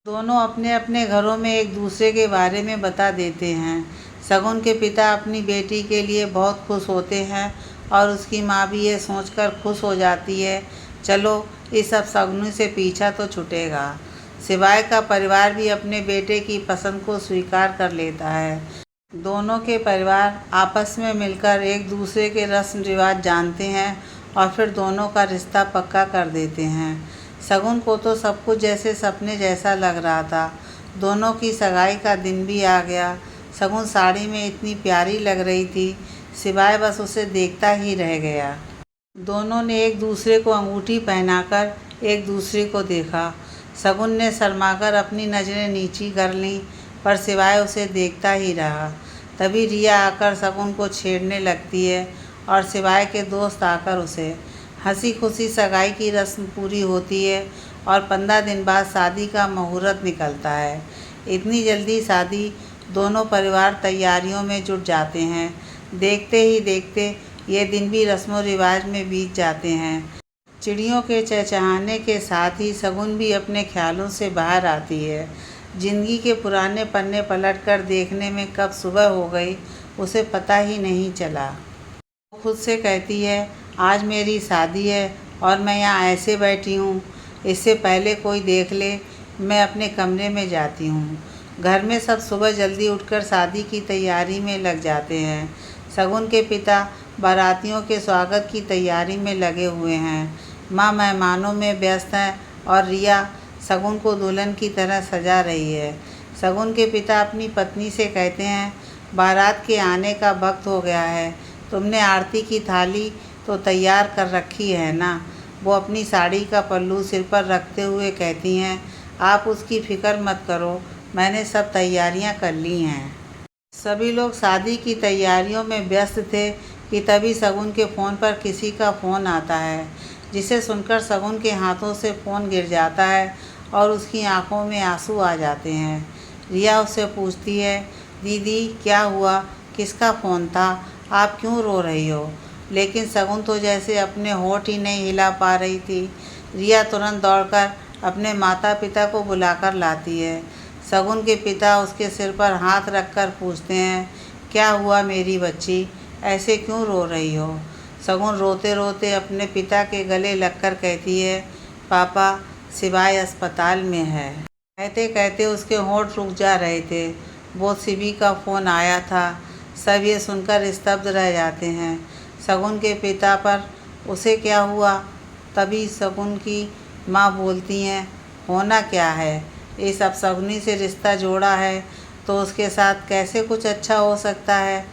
दोनों अपने अपने घरों में एक दूसरे के बारे में बता देते हैं। शगुन के पिता अपनी बेटी के लिए बहुत खुश होते हैं और उसकी माँ भी ये सोचकर खुश हो जाती है, चलो इस अपशगुनी से पीछा तो छूटेगा। सिवाय का परिवार भी अपने बेटे की पसंद को स्वीकार कर लेता है। दोनों के परिवार आपस में मिलकर एक दूसरे के रस्म रिवाज जानते हैं और फिर दोनों का रिश्ता पक्का कर देते हैं। शगुन को तो सब कुछ जैसे सपने जैसा लग रहा था। दोनों की सगाई का दिन भी आ गया। शगुन साड़ी में इतनी प्यारी लग रही थी, सिवाय बस उसे देखता ही रह गया। दोनों ने एक दूसरे को अंगूठी पहनाकर एक दूसरे को देखा। शगुन ने शर्माकर अपनी नज़रें नीची कर लीं, पर सिवाय उसे देखता ही रहा। तभी रिया आकर शगुन को छेड़ने लगती है और सिवाय के दोस्त आकर उसे। हंसी खुशी सगाई की रस्म पूरी होती है और 15 दिन बाद शादी का मुहूर्त निकलता है। इतनी जल्दी शादी, दोनों परिवार तैयारियों में जुट जाते हैं। देखते ही देखते ये दिन भी रस्मों रिवाज में बीत जाते हैं। चिड़ियों के चहचहाने के साथ ही शगुन भी अपने ख्यालों से बाहर आती है। जिंदगी के पुराने पन्ने पलटकर देखने में कब सुबह हो गई उसे पता ही नहीं चला। वो खुद से कहती है, आज मेरी शादी है और मैं यहाँ ऐसे बैठी हूँ, इससे पहले कोई देख ले मैं अपने कमरे में जाती हूँ। घर में सब सुबह जल्दी उठकर शादी की तैयारी में लग जाते हैं। शगुन के पिता बारातियों के स्वागत की तैयारी में लगे हुए हैं। माँ मेहमानों में व्यस्त हैं और रिया शगुन को दुल्हन की तरह सजा रही है। शगुन के पिता अपनी पत्नी से कहते हैं, बारात के आने का वक्त हो गया है, तुमने आरती की थाली तो तैयार कर रखी है ना। वो अपनी साड़ी का पल्लू सिर पर रखते हुए कहती हैं, आप उसकी फ़िक्र मत करो, मैंने सब तैयारियां कर ली हैं। सभी लोग शादी की तैयारियों में व्यस्त थे कि तभी शगुन के फ़ोन पर किसी का फ़ोन आता है, जिसे सुनकर शगुन के हाथों से फ़ोन गिर जाता है और उसकी आंखों में आंसू आ जाते हैं। रिया उससे पूछती है, दीदी क्या हुआ, किसका फ़ोन था, आप क्यों रो रही हो? लेकिन शगुन तो जैसे अपने होठ ही नहीं हिला पा रही थी। रिया तुरंत दौड़कर अपने माता पिता को बुलाकर लाती है। शगुन के पिता उसके सिर पर हाथ रखकर पूछते हैं, क्या हुआ मेरी बच्ची, ऐसे क्यों रो रही हो? शगुन रोते रोते अपने पिता के गले लगकर कहती है, पापा शिवाय अस्पताल में है। कहते कहते उसके होंठ रुक जा रहे थे। वो शिवी का फ़ोन आया था। सब ये सुनकर स्तब्ध रह जाते हैं। शगुन के पिता पर उसे क्या हुआ? तभी शगुन की माँ बोलती हैं, होना क्या है, इस अपशगुनी से रिश्ता जोड़ा है तो उसके साथ कैसे कुछ अच्छा हो सकता है।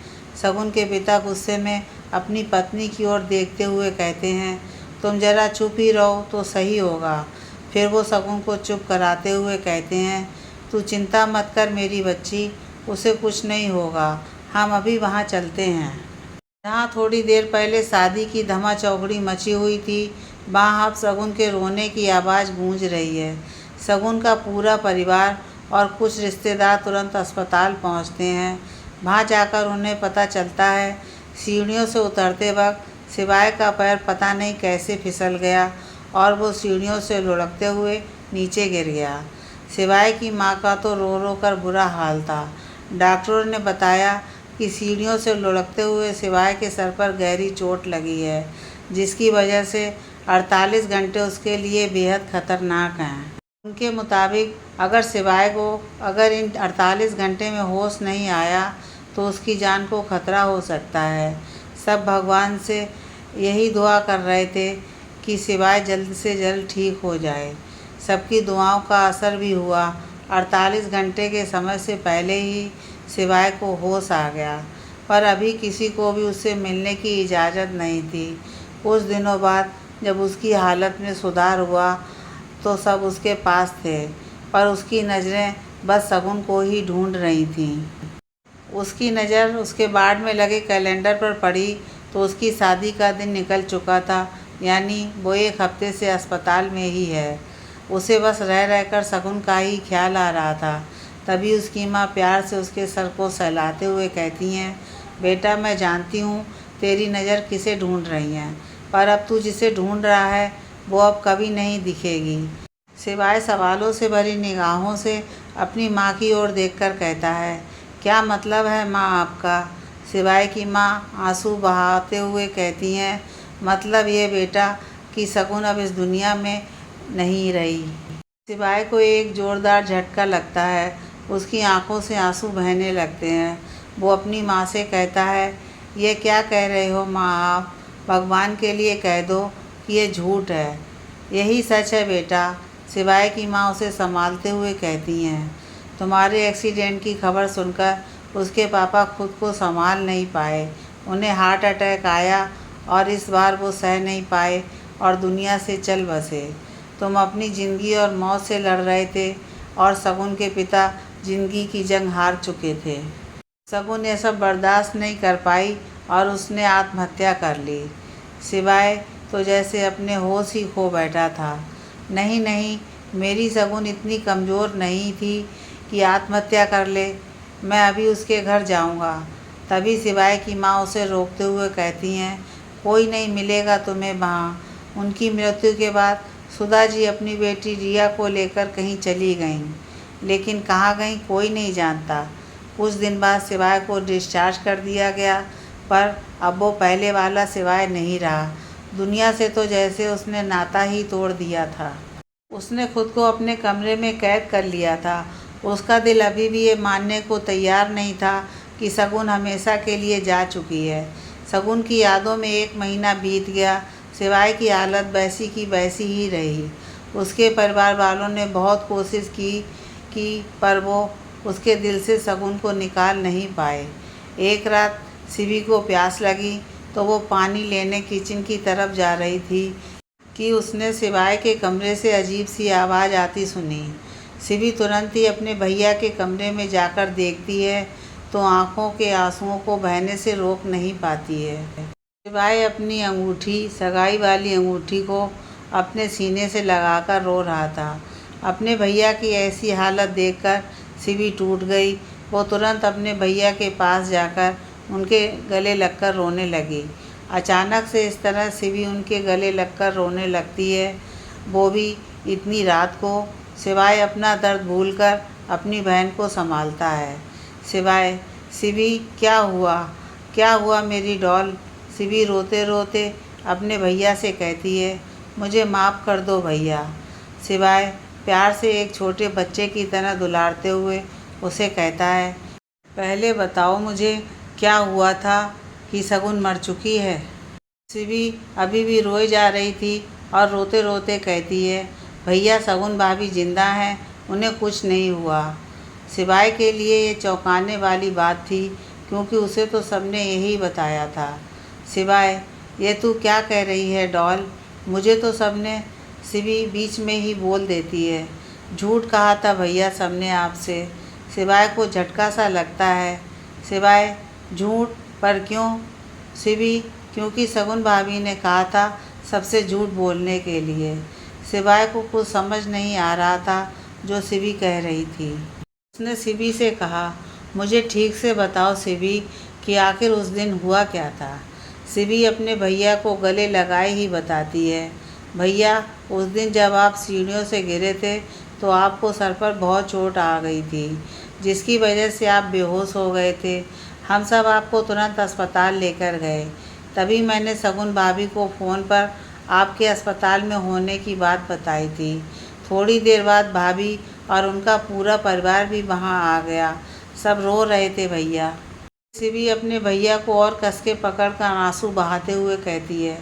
शगुन के पिता गुस्से में अपनी पत्नी की ओर देखते हुए कहते हैं, तुम जरा चुप ही रहो तो सही होगा। फिर वो शगुन को चुप कराते हुए कहते हैं, तू चिंता मत कर मेरी बच्ची, उसे कुछ नहीं होगा, हम अभी वहाँ चलते हैं। जहाँ थोड़ी देर पहले शादी की धमाचौकड़ी मची हुई थी, वहाँ अब शगुन के रोने की आवाज़ गूंज रही है। शगुन का पूरा परिवार और कुछ रिश्तेदार तुरंत अस्पताल पहुँचते हैं। वहाँ जाकर उन्हें पता चलता है, सीढ़ियों से उतरते वक्त शिवाय का पैर पता नहीं कैसे फिसल गया और वो सीढ़ियों से लुढ़कते हुए नीचे गिर गया। शिवाय की माँ का तो रो रो कर बुरा हाल था। डॉक्टरों ने बताया कि सीढ़ियों से लुढ़कते हुए शिवाय के सर पर गहरी चोट लगी है, जिसकी वजह से 48 घंटे उसके लिए बेहद खतरनाक हैं। उनके मुताबिक अगर इन 48 घंटे में होश नहीं आया तो उसकी जान को खतरा हो सकता है। सब भगवान से यही दुआ कर रहे थे कि शिवाय जल्द से जल्द ठीक हो जाए। सबकी दुआओं का असर भी हुआ। 48 घंटे के समय से पहले ही शिवाय को होश आ गया, पर अभी किसी को भी उससे मिलने की इजाज़त नहीं थी। कुछ दिनों बाद जब उसकी हालत में सुधार हुआ तो सब उसके पास थे, पर उसकी नज़रें बस शगुन को ही ढूंढ रही थीं। उसकी नज़र उसके बाड़ में लगे कैलेंडर पर पड़ी तो उसकी शादी का दिन निकल चुका था, यानी वो 1 हफ्ते से अस्पताल में ही है। उसे बस रह रहकर शगुन का ही ख्याल आ रहा था। तभी उसकी माँ प्यार से उसके सर को सहलाते हुए कहती हैं, बेटा मैं जानती हूँ तेरी नज़र किसे ढूंढ रही है, पर अब तू जिसे ढूंढ रहा है वो अब कभी नहीं दिखेगी। शिवाय सवालों से भरी निगाहों से अपनी माँ की ओर देखकर कहता है, क्या मतलब है माँ आपका? शिवाय की माँ आंसू बहाते हुए कहती हैं, मतलब ये बेटा कि शगुन अब इस दुनिया में नहीं रही। शिवाय को एक ज़ोरदार झटका लगता है। उसकी आंखों से आंसू बहने लगते हैं। वो अपनी माँ से कहता है, ये क्या कह रहे हो माँ आप? भगवान के लिए कह दो कि ये झूठ है। यही सच है बेटा, शिवाय की माँ उसे संभालते हुए कहती हैं। तुम्हारे एक्सीडेंट की खबर सुनकर उसके पापा खुद को संभाल नहीं पाए। उन्हें हार्ट अटैक आया और इस बार वो सह नहीं पाए और दुनिया से चल बसे। तुम अपनी ज़िंदगी और मौत से लड़ रहे थे और शगुन के पिता ज़िंदगी की जंग हार चुके थे। शगुन ये सब बर्दाश्त नहीं कर पाई और उसने आत्महत्या कर ली। शिवाय तो जैसे अपने होश ही खो बैठा था। नहीं नहीं, मेरी शगुन इतनी कमज़ोर नहीं थी कि आत्महत्या कर ले। मैं अभी उसके घर जाऊंगा। तभी शिवाय की माँ उसे रोकते हुए कहती हैं, कोई नहीं मिलेगा तुम्हें वहाँ। उनकी मृत्यु के बाद सुधा जी अपनी बेटी रिया को लेकर कहीं चली गईं, लेकिन कहाँ गईं कोई नहीं जानता। कुछ दिन बाद शिवाय को डिस्चार्ज कर दिया गया, पर अब वो पहले वाला शिवाय नहीं रहा। दुनिया से तो जैसे उसने नाता ही तोड़ दिया था। उसने खुद को अपने कमरे में कैद कर लिया था। उसका दिल अभी भी ये मानने को तैयार नहीं था कि शगुन हमेशा के लिए जा चुकी है। शगुन की यादों में 1 महीना बीत गया। शिवाय की हालत वैसी की वैसी ही रही। उसके परिवार वालों ने बहुत कोशिश की पर वो उसके दिल से शगुन को निकाल नहीं पाए। एक रात शिवी को प्यास लगी तो वो पानी लेने किचन की तरफ जा रही थी कि उसने शिवाय के कमरे से अजीब सी आवाज़ आती सुनी। शिवी तुरंत ही अपने भैया के कमरे में जाकर देखती है तो आंखों के आंसुओं को बहने से रोक नहीं पाती है। शिवाय अपनी अंगूठी, सगाई वाली अंगूठी को अपने सीने से लगाकर रो रहा था। अपने भैया की ऐसी हालत देखकर शिवी टूट गई। वो तुरंत अपने भैया के पास जाकर उनके गले लगकर रोने लगी। अचानक से इस तरह शिवी उनके गले लगकर रोने लगती है। वो भी इतनी रात को। शिवाय अपना दर्द भूलकर अपनी बहन को संभालता है। शिवाय, शिवी क्या हुआ मेरी डॉल? शिवी रोते रोते अपने भैया से कहती है, मुझे माफ़ कर दो भैया। शिवाय प्यार से एक छोटे बच्चे की तरह दुलारते हुए उसे कहता है, पहले बताओ मुझे क्या हुआ था कि शगुन मर चुकी है? शिवी अभी भी रोए जा रही थी और रोते रोते कहती है, भैया शगुन भाभी जिंदा हैं, उन्हें कुछ नहीं हुआ। शिवाय के लिए ये चौंकाने वाली बात थी क्योंकि उसे तो सबने यही बताया था। शिवाय, ये तू क्या कह रही है डॉल? मुझे तो सबने। शिवी बीच में ही बोल देती है, झूठ कहा था भैया सबने आपसे। शिवाय को झटका सा लगता है। शिवाय, झूठ? पर क्यों? शिवी, क्योंकि शगुन भाभी ने कहा था सबसे झूठ बोलने के लिए। शिवाय को कुछ समझ नहीं आ रहा था जो शिवी कह रही थी। उसने शिवी से कहा, मुझे ठीक से बताओ शिवी कि आखिर उस दिन हुआ क्या था। शिवी अपने भैया को गले लगाए ही बताती है, भैया उस दिन जब आप सीढ़ियों से गिरे थे तो आपको सर पर बहुत चोट आ गई थी जिसकी वजह से आप बेहोश हो गए थे। हम सब आपको तुरंत अस्पताल लेकर गए। तभी मैंने शगुन भाभी को फ़ोन पर आपके अस्पताल में होने की बात बताई थी। थोड़ी देर बाद भाभी और उनका पूरा परिवार भी वहाँ आ गया। सब रो रहे थे भैया। शिवी अपने भैया को और कस के पकड़कर आंसू बहाते हुए कहती है,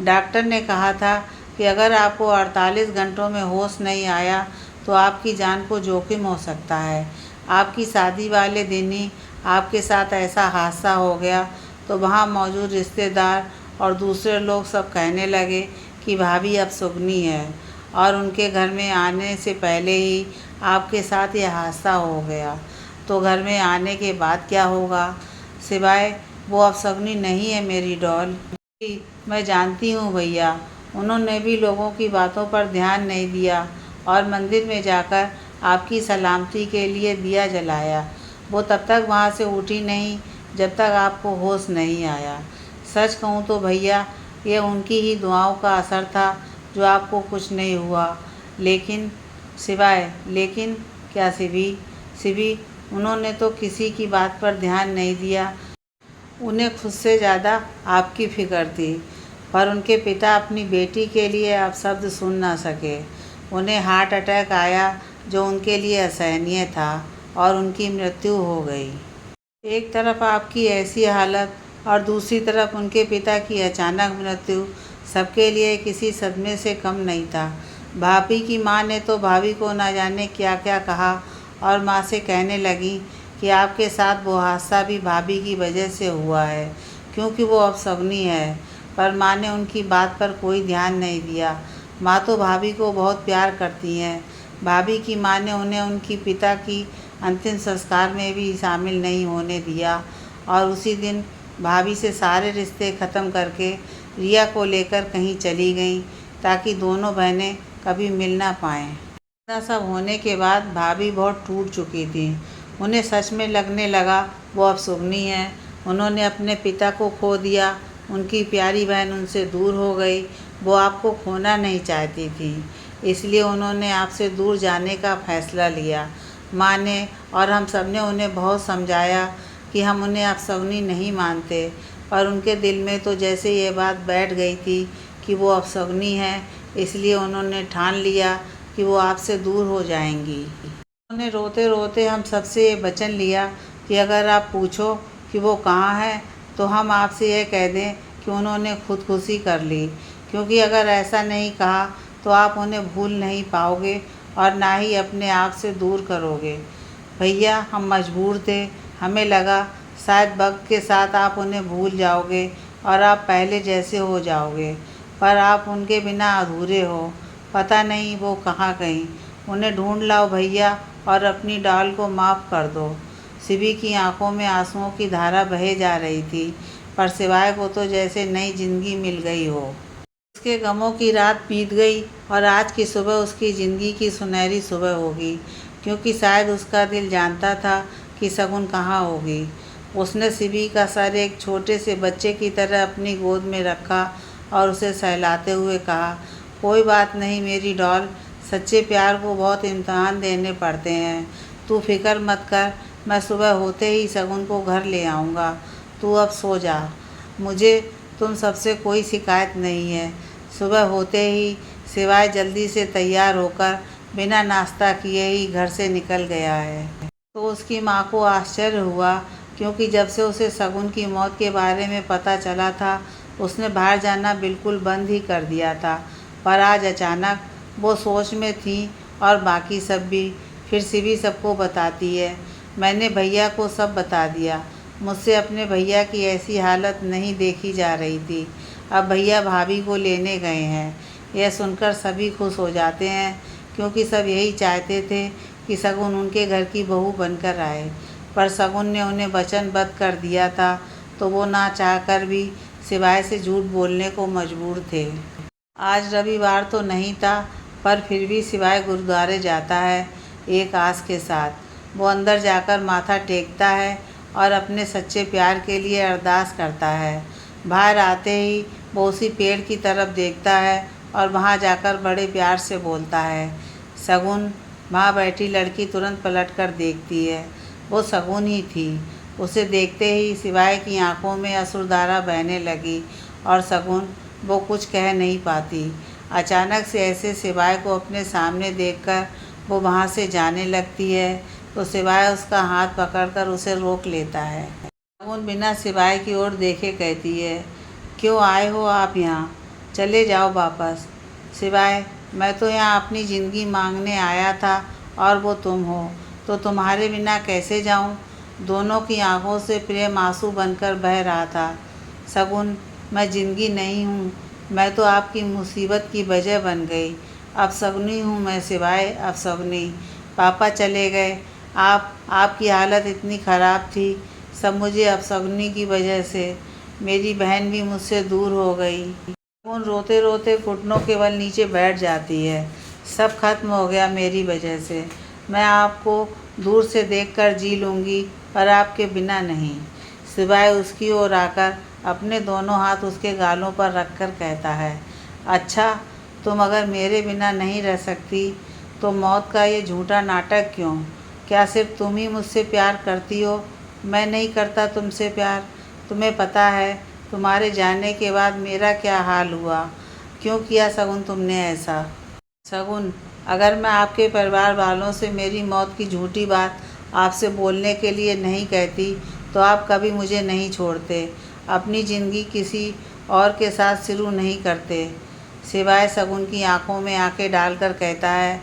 डॉक्टर ने कहा था कि अगर आपको 48 घंटों में होश नहीं आया तो आपकी जान को जोखिम हो सकता है। आपकी शादी वाले दिन ही आपके साथ ऐसा हादसा हो गया तो वहाँ मौजूद रिश्तेदार और दूसरे लोग सब कहने लगे कि भाभी अब सुगनी है और उनके घर में आने से पहले ही आपके साथ ये हादसा हो गया, तो घर में आने के बाद क्या होगा? शिवाय, वो अब सगनी नहीं है मेरी डॉल। मैं जानती हूँ भैया, उन्होंने भी लोगों की बातों पर ध्यान नहीं दिया और मंदिर में जाकर आपकी सलामती के लिए दिया जलाया। वो तब तक वहाँ से उठी नहीं जब तक आपको होश नहीं आया। सच कहूँ तो भैया ये उनकी ही दुआओं का असर था जो आपको कुछ नहीं हुआ। लेकिन शिवाय, लेकिन क्या शिवी, उन्होंने तो किसी की बात पर ध्यान नहीं दिया। उन्हें खुद से ज़्यादा आपकी फिक्र थी। पर उनके पिता अपनी बेटी के लिए अब शब्द सुन ना सके। उन्हें हार्ट अटैक आया जो उनके लिए असहनीय था और उनकी मृत्यु हो गई। एक तरफ आपकी ऐसी हालत और दूसरी तरफ उनके पिता की अचानक मृत्यु सबके लिए किसी सदमे से कम नहीं था। भाभी की माँ ने तो भाभी को ना जाने क्या क्या कहा और माँ से कहने लगी कि आपके साथ वो हादसा भी भाभी की वजह से हुआ है क्योंकि वो अब सगनी है। पर माँ ने उनकी बात पर कोई ध्यान नहीं दिया। माँ तो भाभी को बहुत प्यार करती हैं। भाभी की माँ ने उन्हें उनकी पिता की अंतिम संस्कार में भी शामिल नहीं होने दिया और उसी दिन भाभी से सारे रिश्ते ख़त्म करके रिया को लेकर कहीं चली गईं ताकि दोनों बहनें कभी मिल ना पाएँ। इतना सब होने के बाद भाभी बहुत टूट चुकी थी। उन्हें सच में लगने लगा वो अब सुगनी है। उन्होंने अपने पिता को खो दिया, उनकी प्यारी बहन उनसे दूर हो गई। वो आपको खोना नहीं चाहती थी, इसलिए उन्होंने आपसे दूर जाने का फ़ैसला लिया। माँ ने और हम सब ने उन्हें बहुत समझाया कि हम उन्हें अपशगुनी नहीं मानते, पर उनके दिल में तो जैसे ये बात बैठ गई थी कि वो अपशगुनी है, इसलिए उन्होंने ठान लिया कि वो आपसे दूर हो जाएंगी। उन्होंने रोते रोते हम सबसे ये वचन लिया कि अगर आप पूछो कि वो कहाँ है तो हम आपसे यह कह दें कि उन्होंने खुदकुशी कर ली, क्योंकि अगर ऐसा नहीं कहा तो आप उन्हें भूल नहीं पाओगे और ना ही अपने आप से दूर करोगे। भैया हम मजबूर थे, हमें लगा शायद वक्त के साथ आप उन्हें भूल जाओगे और आप पहले जैसे हो जाओगे, पर आप उनके बिना अधूरे हो। पता नहीं वो कहाँ गईं। उन्हें ढूंढ लाओ भैया और अपनी डॉल को माफ़ कर दो। शिवी की आंखों में आंसुओं की धारा बहे जा रही थी, पर शिवाय को तो जैसे नई जिंदगी मिल गई हो। उसके गमों की रात बीत गई और आज की सुबह उसकी ज़िंदगी की सुनहरी सुबह होगी, क्योंकि शायद उसका दिल जानता था कि शगुन कहाँ होगी। उसने शिवी का सर एक छोटे से बच्चे की तरह अपनी गोद में रखा और उसे सहलाते हुए कहा, कोई बात नहीं मेरी डॉल, सच्चे प्यार को बहुत इम्तहान देने पड़ते हैं। तू फिक्र मत कर, मैं सुबह होते ही शगुन को घर ले आऊँगा। तू अब सो जा, मुझे तुम सबसे कोई शिकायत नहीं है। सुबह होते ही शिवाय जल्दी से तैयार होकर बिना नाश्ता किए ही घर से निकल गया है। तो उसकी माँ को आश्चर्य हुआ, क्योंकि जब से उसे शगुन की मौत के बारे में पता चला था उसने बाहर जाना बिल्कुल बंद ही कर दिया था। पर आज अचानक वो सोच में थी और बाकी सब भी। फिर शिवी सबको बताती है, मैंने भैया को सब बता दिया। मुझसे अपने भैया की ऐसी हालत नहीं देखी जा रही थी। अब भैया भाभी को लेने गए हैं। यह सुनकर सभी खुश हो जाते हैं, क्योंकि सब यही चाहते थे कि शगुन उनके घर की बहू बनकर आए। पर शगुन ने उन्हें वचनबद्ध कर दिया था, तो वो ना चाहकर भी शिवाय से झूठ बोलने को मजबूर थे। आज रविवार तो नहीं था, पर फिर भी शिवाय गुरुद्वारे जाता है एक आस के साथ। वो अंदर जाकर माथा टेकता है और अपने सच्चे प्यार के लिए अरदास करता है। बाहर आते ही वो उसी पेड़ की तरफ देखता है और वहाँ जाकर बड़े प्यार से बोलता है, शगुन। वहाँ बैठी लड़की तुरंत पलटकर देखती है। वो शगुन ही थी। उसे देखते ही शिवाय की आंखों में अश्रुधारा बहने लगी और शगुन वो कुछ कह नहीं पाती। अचानक से ऐसे शिवाय को अपने सामने देखकर वो वहाँ से जाने लगती है, तो शिवाय उसका हाथ पकड़कर उसे रोक लेता है। शगुन बिना शिवाय की ओर देखे कहती है, क्यों आए हो आप यहाँ? चले जाओ वापस। शिवाय, मैं तो यहाँ अपनी ज़िंदगी मांगने आया था और वो तुम हो, तो तुम्हारे बिना कैसे जाऊँ? दोनों की आंखों से प्रेम आंसू बनकर बह रहा था। शगुन, मैं ज़िंदगी नहीं हूँ, मैं तो आपकी मुसीबत की वजह बन गई। अब शगुनी हूँ मैं शिवाय, अब शगुनी। पापा चले गए, आपकी हालत इतनी ख़राब थी, सब मुझे अब शगुनी की वजह से। मेरी बहन भी मुझसे दूर हो गई। शगुन रोते रोते घुटनों के बल नीचे बैठ जाती है। सब खत्म हो गया मेरी वजह से। मैं आपको दूर से देखकर जी लूँगी, पर आपके बिना नहीं। शिवाय उसकी ओर आकर अपने दोनों हाथ उसके गालों पर रखकर कहता है, अच्छा, तुम अगर मेरे बिना नहीं रह सकती तो मौत का ये झूठा नाटक क्यों? क्या सिर्फ तुम ही मुझसे प्यार करती हो? मैं नहीं करता तुमसे प्यार। तुम्हें पता है तुम्हारे जाने के बाद मेरा क्या हाल हुआ? क्यों किया शगुन तुमने ऐसा? शगुन, अगर मैं आपके परिवार वालों से मेरी मौत की झूठी बात आपसे बोलने के लिए नहीं कहती तो आप कभी मुझे नहीं छोड़ते, अपनी ज़िंदगी किसी और के साथ शुरू नहीं करते। शिवाय शगुन की आंखों में आंखें डालकर कहता है,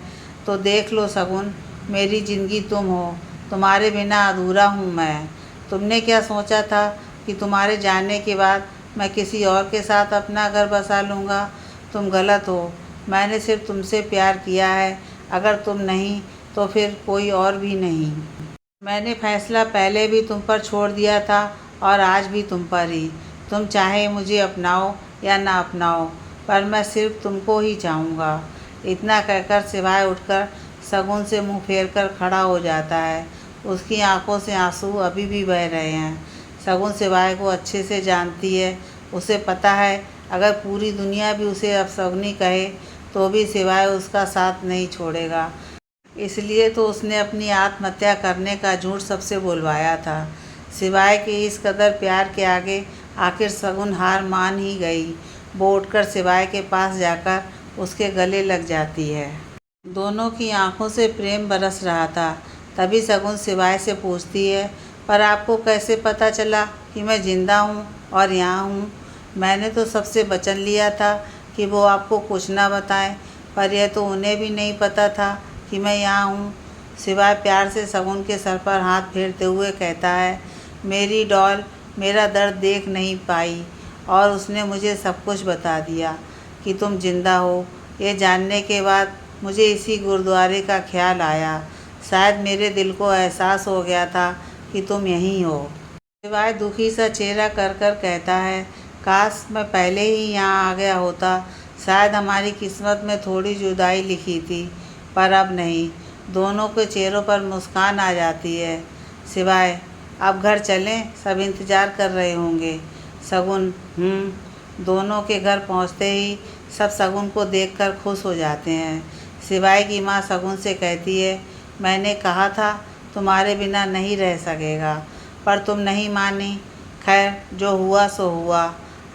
तो देख लो शगुन, मेरी ज़िंदगी तुम हो, तुम्हारे बिना अधूरा हूँ मैं। तुमने क्या सोचा था कि तुम्हारे जाने के बाद मैं किसी और के साथ अपना घर बसा लूँगा? तुम गलत हो। मैंने सिर्फ तुमसे प्यार किया है, अगर तुम नहीं तो फिर कोई और भी नहीं। मैंने फैसला पहले भी तुम पर छोड़ दिया था और आज भी तुम पर ही। तुम चाहे मुझे अपनाओ या ना अपनाओ, पर मैं सिर्फ तुमको ही चाहूँगा। इतना कहकर शिवाय उठकर शगुन से मुंह फेरकर खड़ा हो जाता है। उसकी आंखों से आंसू अभी भी बह रहे हैं। शगुन शिवाय को अच्छे से जानती है। उसे पता है अगर पूरी दुनिया भी उसे अपशगुनी कहे तो भी शिवाय उसका साथ नहीं छोड़ेगा। इसलिए तो उसने अपनी आत्महत्या करने का झूठ सबसे बुलवाया था। शिवाय के इस कदर प्यार के आगे आखिर शगुन हार मान ही गई। वो उठकर शिवाय के पास जाकर उसके गले लग जाती है। दोनों की आंखों से प्रेम बरस रहा था। तभी शगुन शिवाय से पूछती है, पर आपको कैसे पता चला कि मैं ज़िंदा हूँ और यहाँ हूँ? मैंने तो सबसे वचन लिया था कि वो आपको कुछ ना बताएं, पर यह तो उन्हें भी नहीं पता था कि मैं यहाँ हूँ। शिवाय प्यार से शगुन के सर पर हाथ फेरते हुए कहता है, मेरी डॉल मेरा दर्द देख नहीं पाई और उसने मुझे सब कुछ बता दिया कि तुम जिंदा हो। ये जानने के बाद मुझे इसी गुरुद्वारे का ख्याल आया। शायद मेरे दिल को एहसास हो गया था कि तुम यहीं हो। सिवाय दुखी सा चेहरा कर कर कहता है, काश मैं पहले ही यहाँ आ गया होता। शायद हमारी किस्मत में थोड़ी जुदाई लिखी थी, पर अब नहीं। दोनों के चेहरों पर मुस्कान आ जाती है। सिवाय, अब घर चलें, सब इंतज़ार कर रहे होंगे। शगुन, दोनों के घर पहुँचते ही सब शगुन को देखकर खुश हो जाते हैं। सिवाय की माँ शगुन से कहती है, मैंने कहा था तुम्हारे बिना नहीं रह सकेगा, पर तुम नहीं मानी। खैर, जो हुआ सो हुआ।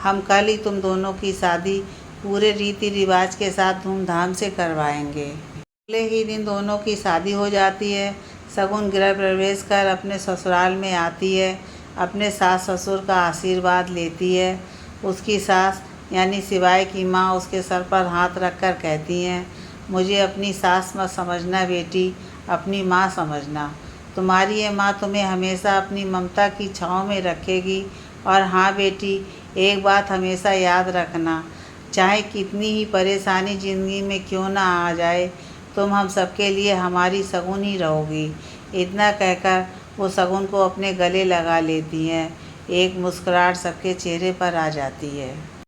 हम कल ही तुम दोनों की शादी पूरे रीति रिवाज के साथ धूमधाम से करवाएंगे। अगले ही दिन दोनों की शादी हो जाती है। शगुन गृह प्रवेश कर अपने ससुराल में आती है, अपने सास ससुर का आशीर्वाद लेती है। उसकी सास यानी सिवाय की माँ उसके सर पर हाथ रखकर कहती हैं, मुझे अपनी सास मत समझना बेटी, अपनी माँ समझना। तुम्हारी ये माँ तुम्हें हमेशा अपनी ममता की छाँव में रखेगी। और हाँ बेटी, एक बात हमेशा याद रखना, चाहे कितनी ही परेशानी ज़िंदगी में क्यों ना आ जाए, तुम हम सबके लिए हमारी शगुन ही रहोगी। इतना कहकर वो शगुन को अपने गले लगा लेती हैं। एक मुस्कुराहट सबके चेहरे पर आ जाती है।